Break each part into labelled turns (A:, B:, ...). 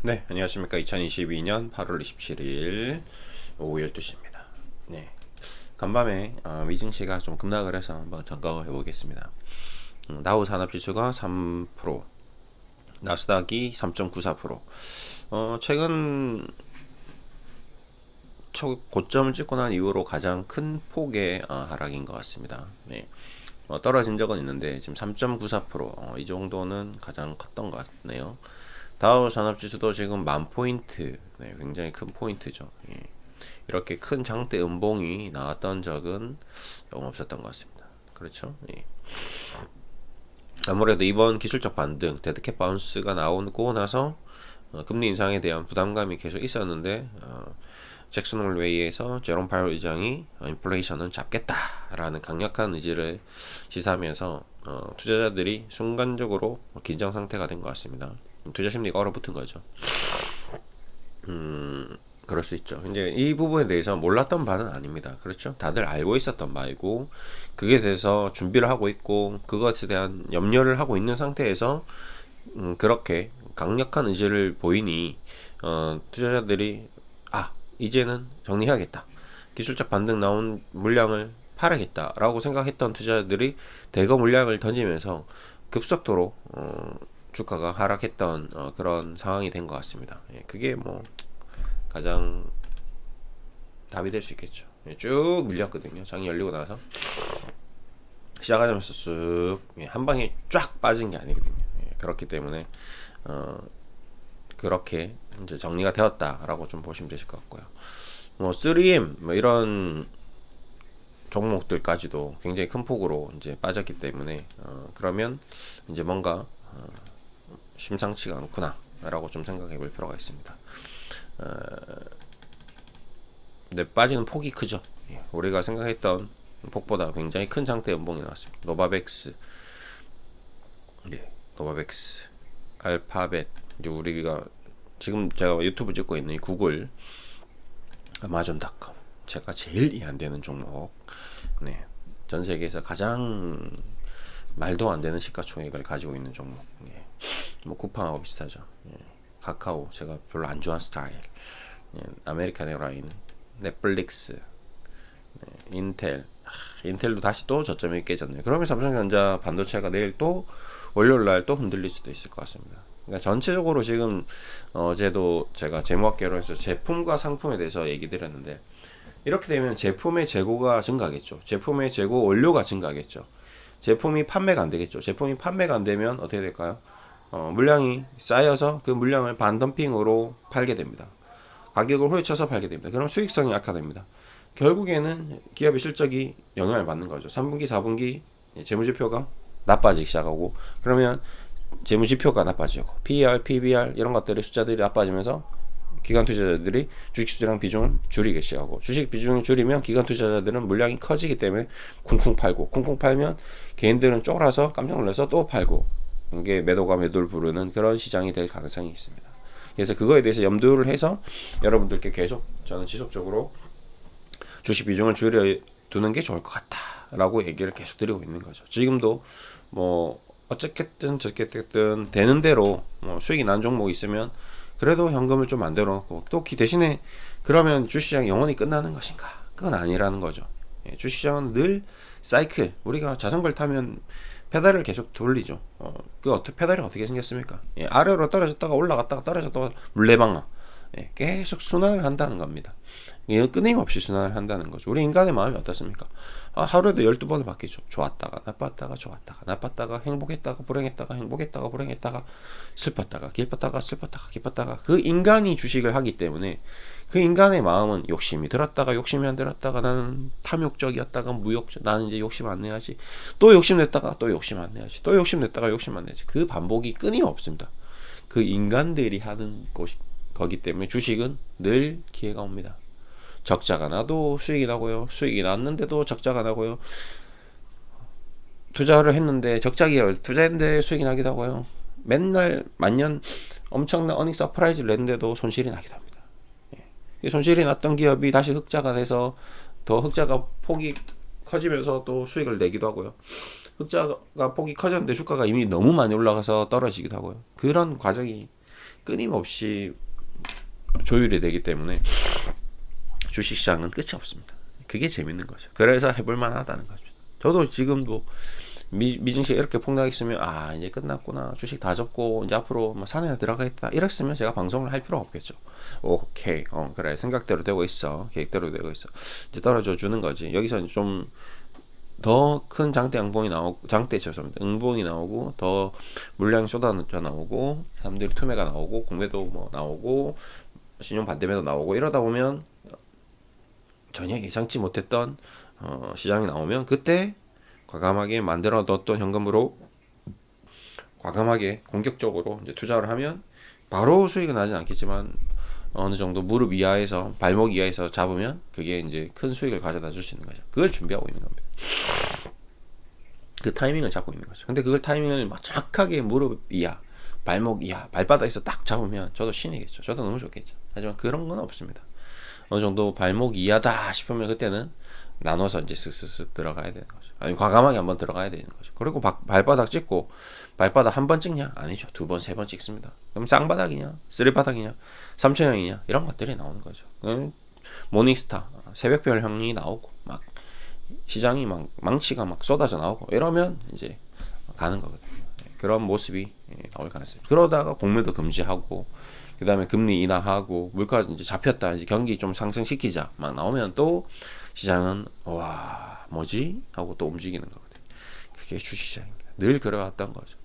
A: 네, 안녕하십니까. 2022년 8월 27일 오후 12시입니다. 네, 간밤에 미증시가 좀 급락을 해서 한번 점검을 해보겠습니다. 다우 산업지수가 3%, 나스닥이 3.94%. 최근 고점을 찍고 난 이후로 가장 큰 폭의 하락인 것 같습니다. 네. 떨어진 적은 있는데 지금 3.94%, 이 정도는 가장 컸던 것 같네요. 다우 산업지수도 지금 10,000포인트, 네, 굉장히 큰 포인트죠. 예. 이렇게 큰 장대 음봉이 나왔던 적은 조금 없었던 것 같습니다. 그렇죠? 예. 아무래도 이번 기술적 반등, 데드캣 바운스가 나오고 나서 금리 인상에 대한 부담감이 계속 있었는데 잭슨 홀 회의에서 제롬 파월 의장이 인플레이션은 잡겠다라는 강력한 의지를 시사하면서 투자자들이 순간적으로 긴장 상태가 된 것 같습니다. 투자 심리가 얼어붙은 거죠. 그럴 수 있죠. 이제 이 부분에 대해서 몰랐던 바는 아닙니다. 그렇죠? 다들 알고 있었던 바이고, 그게 대해서 준비를 하고 있고, 그것에 대한 염려를 하고 있는 상태에서 그렇게 강력한 의지를 보이니 투자자들이 이제는 정리해야겠다, 기술적 반등 나온 물량을 팔아야겠다 라고 생각했던 투자자들이 대거 물량을 던지면서 급속도로 주가가 하락했던 그런 상황이 된 것 같습니다. 예, 그게 뭐 가장 답이 될 수 있겠죠. 예, 쭉 밀렸거든요. 장이 열리고 나서 시작하자마자 쓱 한 방에 쫙 빠진 게 아니거든요. 예, 그렇기 때문에 그렇게 이제 정리가 되었다라고 좀 보시면 되실 것 같고요. 뭐 3M 뭐 이런 종목들까지도 굉장히 큰 폭으로 이제 빠졌기 때문에 그러면 이제 뭔가 심상치가 않구나 라고 좀 생각해 볼 필요가 있습니다. 근데 빠지는 폭이 크죠. 예, 우리가 생각했던 폭보다 굉장히 큰 장대 연봉이 나왔습니다. 노바백스, 예, 노바백스, 알파벳, 이제 우리가 지금 제가 유튜브 찍고 있는 이 구글, 아마존닷컴, 제가 제일 이해 안 되는 종목, 네, 전 세계에서 가장 말도 안 되는 시가총액을 가지고 있는 종목, 예, 뭐 쿠팡하고 비슷하죠. 예, 카카오 제가 별로 안 좋아하는 스타일, 예, 아메리칸 에어라인, 넷플릭스, 네, 인텔, 인텔도 다시 또 저점이 깨졌네요. 그러면 삼성전자 반도체가 내일 또 월요일날 또 흔들릴 수도 있을 것 같습니다. 그러니까 전체적으로 지금 어제도 제가 재무학계로 해서 제품과 상품에 대해서 얘기 드렸는데, 이렇게 되면 제품의 재고가 증가하겠죠. 제품의 재고 원료가 증가하겠죠. 제품이 판매가 안 되겠죠. 제품이 판매가 안 되면 어떻게 될까요? 물량이 쌓여서 그 물량을 반덤핑으로 팔게 됩니다. 가격을 후려쳐서 팔게 됩니다. 그럼 수익성이 악화됩니다. 결국에는 기업의 실적이 영향을 받는 거죠. 3분기, 4분기 재무지표가 나빠지기 시작하고, 그러면 재무지표가 나빠지고 PER, PBR 이런 것들의 숫자들이 나빠지면서 기관 투자자들이 주식 수량 비중을 줄이기 시작하고, 주식 비중을 줄이면 기관 투자자들은 물량이 커지기 때문에 쿵쿵 팔고, 쿵쿵 팔면 개인들은 쫄아서 깜짝 놀라서 또 팔고, 이게 매도가 매도를 부르는 그런 시장이 될 가능성이 있습니다. 그래서 그거에 대해서 염두를 해서 여러분들께 계속 저는 지속적으로 주식 비중을 줄여두는 게 좋을 것 같다 라고 얘기를 계속 드리고 있는 거죠. 지금도 뭐 어쨌든 저쨌든 되는 대로 수익이 난 종목이 있으면 그래도 현금을 좀 만들어 놓고, 또 대신에 그러면 주식시장이 영원히 끝나는 것인가? 그건 아니라는 거죠. 예, 주식시장은 늘 사이클, 우리가 자전거를 타면 페달을 계속 돌리죠. 페달이 어떻게 생겼습니까? 예, 아래로 떨어졌다가 올라갔다가 떨어졌다가 물레방아, 예, 계속 순환을 한다는 겁니다. 예, 끊임없이 순환을 한다는 거죠. 우리 인간의 마음이 어떻습니까? 하루에도 12번을 바뀌죠. 좋았다가 나빴다가 좋았다가 나빴다가 행복했다가 불행했다가 행복했다가 불행했다가 슬펐다가 기뻤다가 슬펐다가 기뻤다가, 그 인간이 주식을 하기 때문에 그 인간의 마음은 욕심이 들었다가 욕심이 안 들었다가, 나는 탐욕적이었다가 무욕적, 나는 이제 욕심 안 내야지, 또 욕심냈다가 또 욕심 안 내야지, 또 욕심냈다가 욕심 안 내야지, 그 반복이 끊임없습니다. 그 인간들이 하는 거기 때문에 주식은 늘 기회가 옵니다. 적자가 나도 수익이 나고요, 수익이 났는데도 적자가 나고요, 투자를 했는데 투자했는데 수익이 나기도 하고요, 맨날 만년 엄청난 어닝 서프라이즈를 냈는데도 손실이 나기도 합니다. 예. 손실이 났던 기업이 다시 흑자가 돼서 더 흑자가 폭이 커지면서 또 수익을 내기도 하고요, 흑자가 폭이 커졌는데 주가가 이미 너무 많이 올라가서 떨어지기도 하고요. 그런 과정이 끊임없이 조율이 되기 때문에 주식시장은 끝이 없습니다. 그게 재밌는 거죠. 그래서 해볼만 하다는 거죠. 저도 지금도 미증시가 이렇게 폭락했으면 이제 끝났구나, 주식 다 접고 이제 앞으로 뭐 산에 들어가겠다 이랬으면 제가 방송을 할 필요가 없겠죠. 오케이, 그래, 생각대로 되고 있어, 계획대로 되고 있어, 이제 떨어져 주는 거지. 여기서 좀 더 큰 장대 양봉이 나오고, 응봉이 나오고, 더 물량이 쏟아져 나오고, 사람들이 투매가 나오고, 공매도 뭐 나오고, 신용 반대매도 나오고, 이러다 보면 전혀 예상치 못했던 시장이 나오면, 그때 과감하게 만들어 뒀던 현금으로 과감하게 공격적으로 이제 투자를 하면 바로 수익은 나진 않겠지만 어느 정도 무릎 이하에서, 발목 이하에서 잡으면 그게 이제 큰 수익을 가져다 줄 수 있는 거죠. 그걸 준비하고 있는 겁니다. 그 타이밍을 잡고 있는 거죠. 근데 그걸 타이밍을 막 정확하게 무릎 이하, 발목 이하, 발바닥에서 딱 잡으면 저도 신이겠죠. 저도 너무 좋겠죠. 하지만 그런 건 없습니다. 어느 정도 발목 이하다 싶으면 그때는 나눠서 이제 쓱쓱쓱 들어가야 되는 거죠. 아니, 과감하게 한번 들어가야 되는 거죠. 그리고 발바닥 찍고, 발바닥 한 번 찍냐? 아니죠. 2번, 3번 찍습니다. 그럼 쌍바닥이냐? 쓰리바닥이냐? 삼천형이냐? 이런 것들이 나오는 거죠. 모닝스타, 새벽별형이 나오고, 막 시장이 막 망치가 막 쏟아져 나오고 이러면 이제 가는 거거든요. 그런 모습이 나올 가능성이. 그러다가 공매도 금지하고, 그 다음에 금리 인하하고, 물가 이제 잡혔다, 이제 경기 좀 상승시키자 막 나오면 또 시장은 와, 뭐지? 하고 또 움직이는 거거든요. 그게 주식시장입니다. 늘 그래왔던 거죠.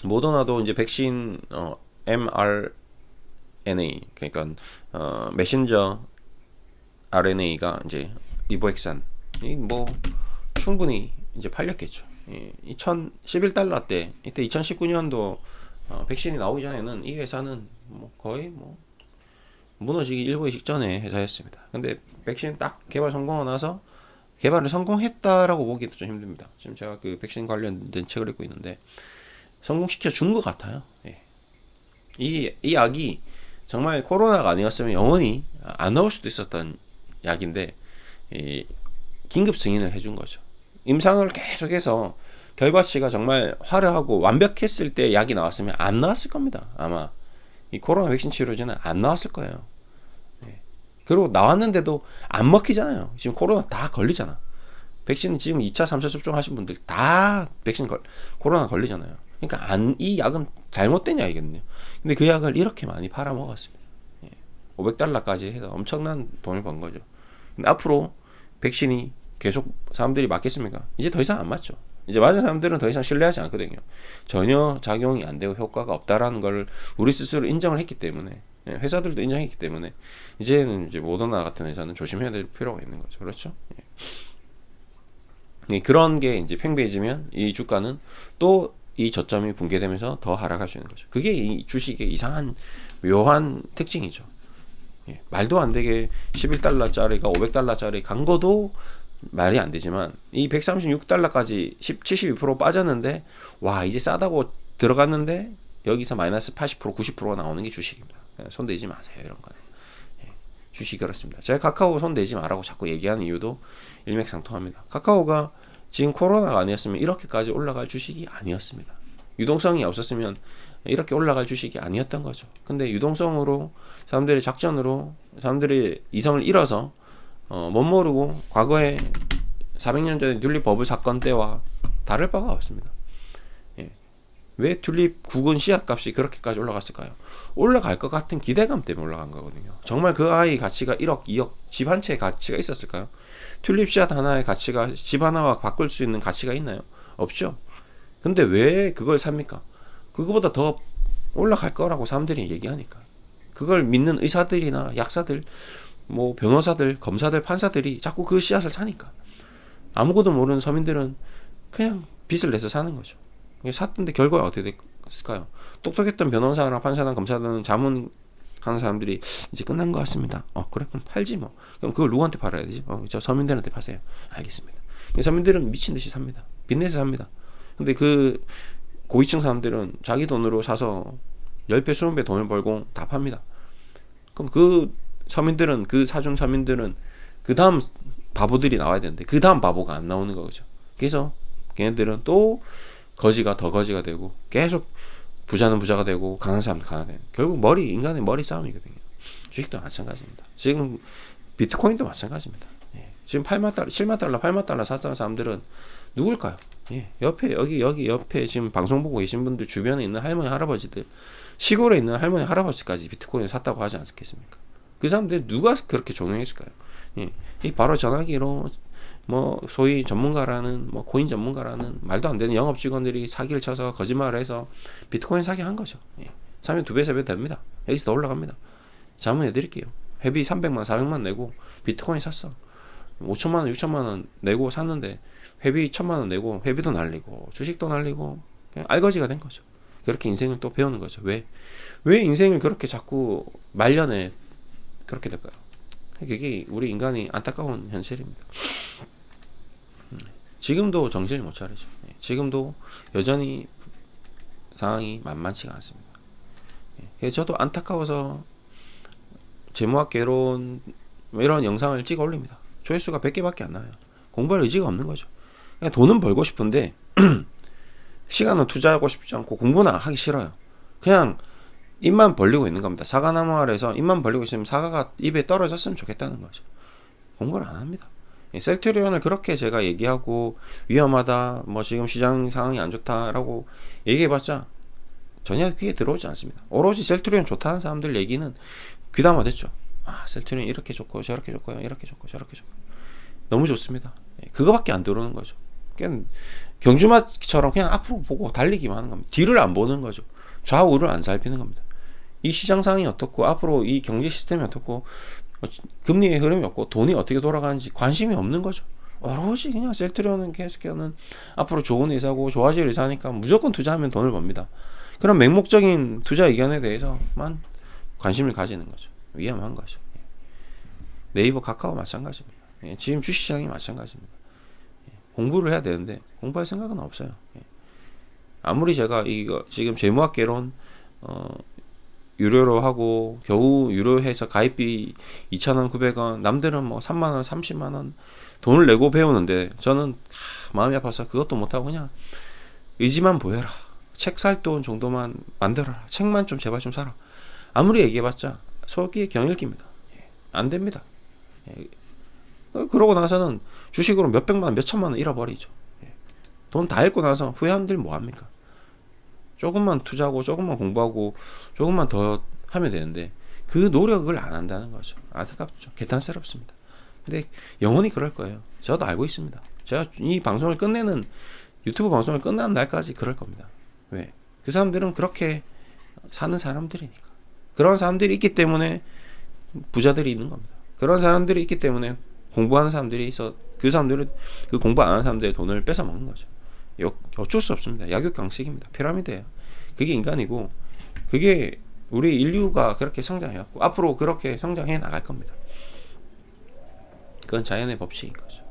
A: 모더나도 이제 백신 mRNA, 그러니까 메신저 RNA가 이제 리보엑산이 뭐 충분히 이제 팔렸겠죠. 2011달러 때, 이때 2019년도 백신이 나오기 전에는 이 회사는 뭐 거의 뭐 무너지기 일보의 직전의 회사였습니다. 근데 백신 딱 개발 성공하고 나서, 개발을 성공했다라고 보기도 좀 힘듭니다. 지금 제가 그 백신 관련된 책을 읽고 있는데 성공시켜 준 것 같아요. 이 약이 정말 코로나가 아니었으면 영원히 안 나올 수도 있었던 약인데 긴급 승인을 해준 거죠. 임상을 계속해서 결과치가 정말 화려하고 완벽했을 때 약이 나왔으면 안 나왔을 겁니다. 아마 이 코로나 백신 치료제는 안 나왔을 거예요. 그리고 나왔는데도 안 먹히잖아요. 지금 코로나 다 걸리잖아. 백신 지금 2차, 3차 접종하신 분들 다 백신 코로나 걸리잖아요. 그러니까 이 약은 잘못된 약이거든요. 근데 그 약을 이렇게 많이 팔아먹었습니다. 500달러까지 해서 엄청난 돈을 번 거죠. 근데 앞으로 백신이 계속 사람들이 맞겠습니까? 이제 더 이상 안 맞죠. 이제 맞은 사람들은 더 이상 신뢰하지 않거든요. 전혀 작용이 안 되고 효과가 없다라는 걸 우리 스스로 인정을 했기 때문에, 회사들도 인정했기 때문에 이제는 이제 모더나 같은 회사는 조심해야 될 필요가 있는 거죠. 그렇죠? 그런 게 이제 팽배해지면 이 주가는 또 이 저점이 붕괴되면서 더 하락할 수 있는 거죠. 그게 이 주식의 이상한 묘한 특징이죠. 말도 안 되게 11달러짜리가 500달러짜리 간 거도 말이 안 되지만, 이 136달러까지 72% 빠졌는데, 와, 이제 싸다고 들어갔는데 여기서 마이너스 80%, 90%가 나오는 게 주식입니다. 손대지 마세요, 이런 거는. 주식이 그렇습니다. 제가 카카오 손대지 말라고 자꾸 얘기하는 이유도 일맥상통합니다. 카카오가 지금 코로나가 아니었으면 이렇게까지 올라갈 주식이 아니었습니다. 유동성이 없었으면 이렇게 올라갈 주식이 아니었던 거죠. 근데 유동성으로, 사람들의 작전으로, 사람들의 이성을 잃어서 못 모르고 과거에 400년 전에 튤립 버블 사건 때와 다를 바가 없습니다. 왜 튤립 국은 씨앗 값이 그렇게까지 올라갔을까요? 올라갈 것 같은 기대감 때문에 올라간 거거든요. 정말 그 아이 가치가 1억, 2억, 집 한 채의 가치가 있었을까요? 튤립 씨앗 하나의 가치가 집 하나와 바꿀 수 있는 가치가 있나요? 없죠. 근데 왜 그걸 삽니까? 그거보다 더 올라갈 거라고 사람들이 얘기하니까. 그걸 믿는 의사들이나 약사들, 뭐 변호사들, 검사들, 판사들이 자꾸 그 씨앗을 사니까. 아무것도 모르는 서민들은 그냥 빚을 내서 사는 거죠. 샀던데 결과가 어떻게 됐을까요? 똑똑했던 변호사나 판사나 검사들은 자문하는 사람들이 이제 끝난 것 같습니다. 그래? 그럼 팔지 뭐. 그럼 그걸 누구한테 팔아야 되지? 저 서민들한테 파세요. 알겠습니다. 서민들은 미친 듯이 삽니다. 빚내서 삽니다. 근데 그 고위층 사람들은 자기 돈으로 사서 10배, 20배 돈을 벌고 다 팝니다. 그럼 그 서민들은, 그 사준 서민들은 그 다음 바보들이 나와야 되는데 그 다음 바보가 안 나오는 거죠. 그래서 걔네들은 또 거지가 더 거지가 되고 계속 부자는 부자가 되고 강한 사람은 강하게 되는. 결국 인간의 머리 싸움이거든요. 주식도 마찬가지입니다. 지금 비트코인도 마찬가지입니다. 예. 지금 8만 달러, 7만 달러, 8만 달러 샀던 사람들은 누굴까요? 예. 옆에 여기 옆에 지금 방송 보고 계신 분들 주변에 있는 할머니 할아버지들, 시골에 있는 할머니 할아버지까지 비트코인을 샀다고 하지 않겠습니까? 그 사람들 누가 그렇게 종용했을까요? 예. 이 바로 전화기로 뭐 소위 전문가라는 뭐 코인 전문가라는 말도 안 되는 영업 직원들이 사기를 쳐서 거짓말을 해서 비트코인 사기 한 거죠. 예. 사면 2배, 3배 됩니다. 여기서 더 올라갑니다. 자문해 드릴게요. 회비 300만, 400만 내고 비트코인 샀어. 5천만 원, 6천만 원 내고 샀는데 회비 1,000만 원 내고 회비도 날리고 주식도 날리고 그냥 알거지가 된 거죠. 그렇게 인생을 또 배우는 거죠. 왜 인생을 그렇게 자꾸 말년에 그렇게 될까요? 그게 우리 인간이 안타까운 현실입니다. 지금도 정신을 못 차리죠. 지금도 여전히 상황이 만만치가 않습니다. 저도 안타까워서 재무학 개론 이런 영상을 찍어 올립니다. 조회수가 100개밖에 안 나요. 공부할 의지가 없는 거죠. 그냥 돈은 벌고 싶은데 시간은 투자하고 싶지 않고 공부는 하기 싫어요. 그냥 입만 벌리고 있는 겁니다. 사과나무 아래서 입만 벌리고 있으면 사과가 입에 떨어졌으면 좋겠다는 거죠. 공부를 안 합니다. 셀트리온을 그렇게 제가 얘기하고 위험하다, 뭐 지금 시장 상황이 안 좋다라고 얘기해봤자 전혀 귀에 들어오지 않습니다. 오로지 셀트리온 좋다는 사람들 얘기는 귀담아 듣죠. 아, 셀트리온 이렇게 좋고 저렇게 좋고요, 이렇게 좋고 저렇게 좋고 너무 좋습니다. 그거밖에 안 들어오는 거죠. 그냥 경주마처럼 그냥 앞으로 보고 달리기만 하는 겁니다. 뒤를 안 보는 거죠. 좌우를 안 살피는 겁니다. 이 시장 상황이 어떻고 앞으로 이 경제 시스템이 어떻고 금리의 흐름이 없고 돈이 어떻게 돌아가는지 관심이 없는 거죠. 오로지 그냥 셀트리온은 캐스케어는 앞으로 좋은 회사고 좋아질 회사니까 무조건 투자하면 돈을 법니다. 그런 맹목적인 투자 의견에 대해서만 관심을 가지는 거죠. 위험한 거죠. 네이버, 카카오 마찬가지입니다. 지금 주식시장이 마찬가지입니다. 공부를 해야 되는데 공부할 생각은 없어요. 아무리 제가 이거 지금 재무학 개론 유료로 하고 겨우 유료해서 가입비 2,000원, 900원, 남들은 뭐 3만원, 30만원 돈을 내고 배우는데 저는 마음이 아파서 그것도 못하고 그냥 의지만 보여라. 책 살 돈 정도만 만들어라. 책만 좀 제발 좀 사라. 아무리 얘기해봤자 속이 경일기입니다. 안 됩니다. 그러고 나서는 주식으로 몇백만원, 몇천만원 잃어버리죠. 돈 다 잃고 나서 후회한들 뭐합니까? 조금만 투자하고 조금만 공부하고 조금만 더 하면 되는데 그 노력을 안 한다는 거죠. 안타깝죠. 개탄스럽습니다. 근데 영원히 그럴 거예요. 저도 알고 있습니다. 제가 이 방송을 끝내는 유튜브 방송을 끝나는 날까지 그럴 겁니다. 왜? 그 사람들은 그렇게 사는 사람들이니까. 그런 사람들이 있기 때문에 부자들이 있는 겁니다. 그런 사람들이 있기 때문에 공부하는 사람들이 있어 그 사람들은 그 공부 안 하는 사람들의 돈을 뺏어 먹는 거죠. 어쩔 수 없습니다. 약육강식입니다. 피라미드예요. 그게 인간이고 그게 우리 인류가 그렇게 성장해왔고 앞으로 그렇게 성장해 나갈 겁니다. 그건 자연의 법칙인 거죠.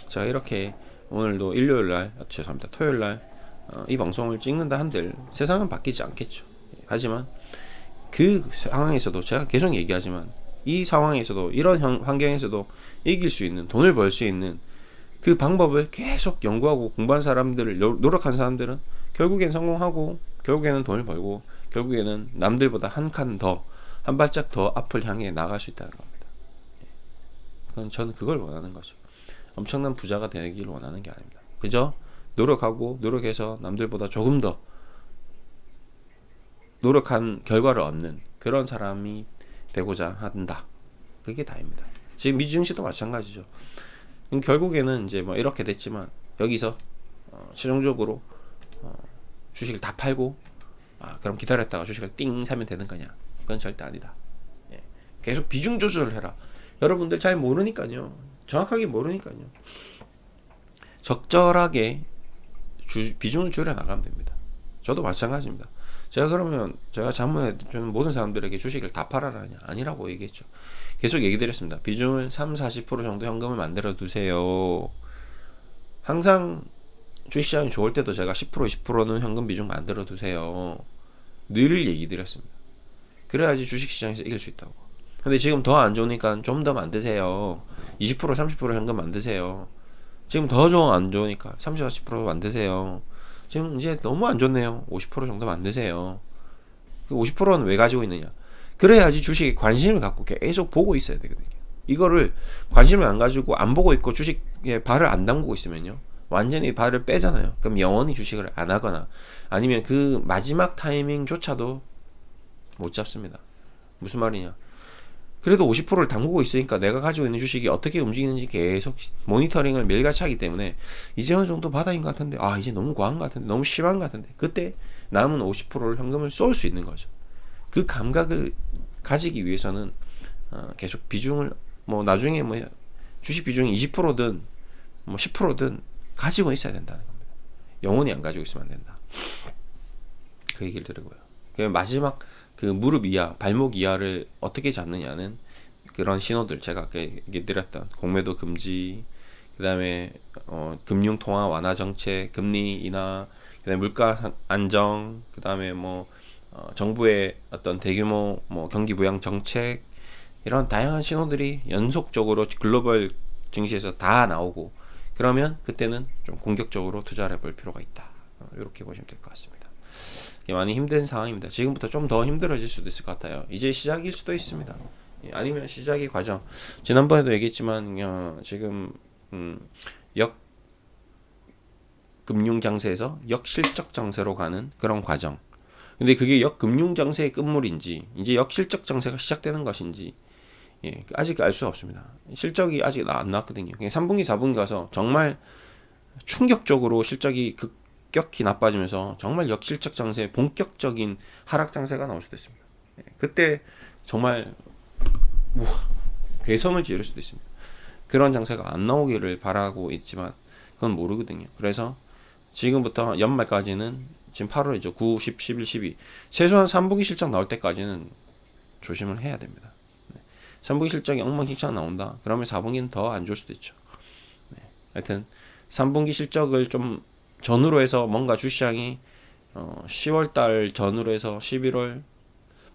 A: 제가 이렇게 오늘도 일요일날 죄송합니다. 토요일날 이 방송을 찍는다 한들 세상은 바뀌지 않겠죠. 하지만 그 상황에서도 제가 계속 얘기하지만 이 상황에서도 이런 환경에서도 이길 수 있는 돈을 벌 수 있는 그 방법을 계속 연구하고 공부한 사람들을 노력한 사람들은 결국엔 성공하고 결국에는 돈을 벌고 결국에는 남들보다 한 칸 더 한 발짝 더 앞을 향해 나갈 수 있다는 겁니다. 그건 저는 그걸 원하는 거죠. 엄청난 부자가 되기를 원하는 게 아닙니다. 그저 노력하고 노력해서 남들보다 조금 더 노력한 결과를 얻는 그런 사람이 되고자 한다. 그게 다입니다. 지금 미증시도 마찬가지죠. 결국에는 이제 뭐 이렇게 됐지만 여기서 최종적으로 주식을 다 팔고 그럼 기다렸다가 주식을 띵 사면 되는 거냐? 그건 절대 아니다. 계속 비중 조절을 해라. 여러분들 잘 모르니까요. 정확하게 모르니까요. 적절하게 비중을 줄여 나가면 됩니다. 저도 마찬가지입니다. 제가 그러면 제가 자문해주는 모든 사람들에게 주식을 다 팔아라 하냐? 아니라고 얘기했죠. 계속 얘기 드렸습니다. 비중을 30-40% 정도 현금을 만들어 두세요. 항상 주식시장이 좋을 때도 제가 10% 20%는 현금 비중 만들어 두세요. 늘 얘기 드렸습니다. 그래야지 주식시장에서 이길 수 있다고. 근데 지금 더 안 좋으니까 좀 더 만드세요. 20% 30% 현금 만드세요. 지금 더 안 좋으니까 30-40% 만드세요. 지금 이제 너무 안 좋네요. 50% 정도 만드세요. 그 50%는 왜 가지고 있느냐? 그래야지 주식에 관심을 갖고 계속 보고 있어야 되거든요. 이거를 관심을 안 가지고 안 보고 있고 주식에 발을 안 담그고 있으면요, 완전히 발을 빼잖아요. 그럼 영원히 주식을 안 하거나 아니면 그 마지막 타이밍조차도 못 잡습니다. 무슨 말이냐? 그래도 50%를 담그고 있으니까 내가 가지고 있는 주식이 어떻게 움직이는지 계속 모니터링을 매일같이 하기 때문에 이제 어느 정도 바닥인 것 같은데, 아 이제 너무 과한 것 같은데, 너무 심한 것 같은데, 그때 남은 50%를 현금을 쏠 수 있는 거죠. 그 감각을 가지기 위해서는 계속 비중을 뭐 나중에 뭐 주식 비중이 20%든 뭐 10%든 가지고 있어야 된다는 겁니다. 영원히 안 가지고 있으면 안 된다. 그 얘기를 드리고요. 마지막 그 무릎 이하, 발목 이하를 어떻게 잡느냐는 그런 신호들, 제가 아까 얘기 드렸던 공매도 금지, 그 다음에 금융 통화 완화 정책, 금리 인하, 그 다음에 물가 안정, 그 다음에 뭐 정부의 어떤 대규모 뭐 경기 부양 정책, 이런 다양한 신호들이 연속적으로 글로벌 증시에서 다 나오고, 그러면 그때는 좀 공격적으로 투자를 해볼 필요가 있다. 이렇게 보시면 될 것 같습니다. 많이 힘든 상황입니다. 지금부터 좀 더 힘들어질 수도 있을 것 같아요. 이제 시작일 수도 있습니다. 아니면 시작의 과정. 지난번에도 얘기했지만 지금 역금융 장세에서 역실적 장세로 가는 그런 과정. 근데 그게 역금융 장세의 끝물인지 이제 역실적 장세가 시작되는 것인지 아직 알 수 없습니다. 실적이 아직 안 나왔거든요. 3분기, 4분기 가서 정말 충격적으로 실적이 급격히 나빠지면서 정말 역실적 장세, 본격적인 하락 장세가 나올 수도 있습니다. 그때 정말 괴성을 지를 수도 있습니다. 그런 장세가 안 나오기를 바라고 있지만 그건 모르거든요. 그래서 지금부터 연말까지는 지금 8월이죠. 9, 10, 11, 12 최소한 3분기 실적 나올 때까지는 조심을 해야 됩니다. 3분기 실적이 엉망진창 나온다. 그러면 4분기는 더 안 좋을 수도 있죠. 하여튼 3분기 실적을 좀 전후로 해서 뭔가 주시장이 10월달 전후로 해서 11월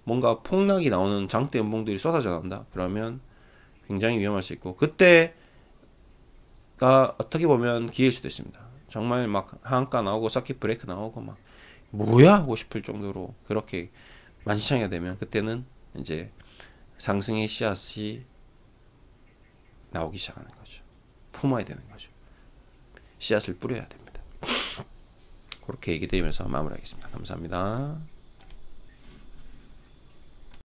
A: 뭔가 폭락이 나오는 장대 연봉들이 쏟아져 나온다. 그러면 굉장히 위험할 수 있고, 그때가 어떻게 보면 기회일 수도 있습니다. 정말 막 하한가 나오고 서킷 브레이크 나오고 막 뭐야 하고 싶을 정도로 그렇게 만시창이가 되면 그때는 이제 상승의 씨앗이 나오기 시작하는 거죠. 품어야 되는 거죠. 씨앗을 뿌려야 됩니다. 그렇게 얘기 드리면서 마무리하겠습니다. 감사합니다.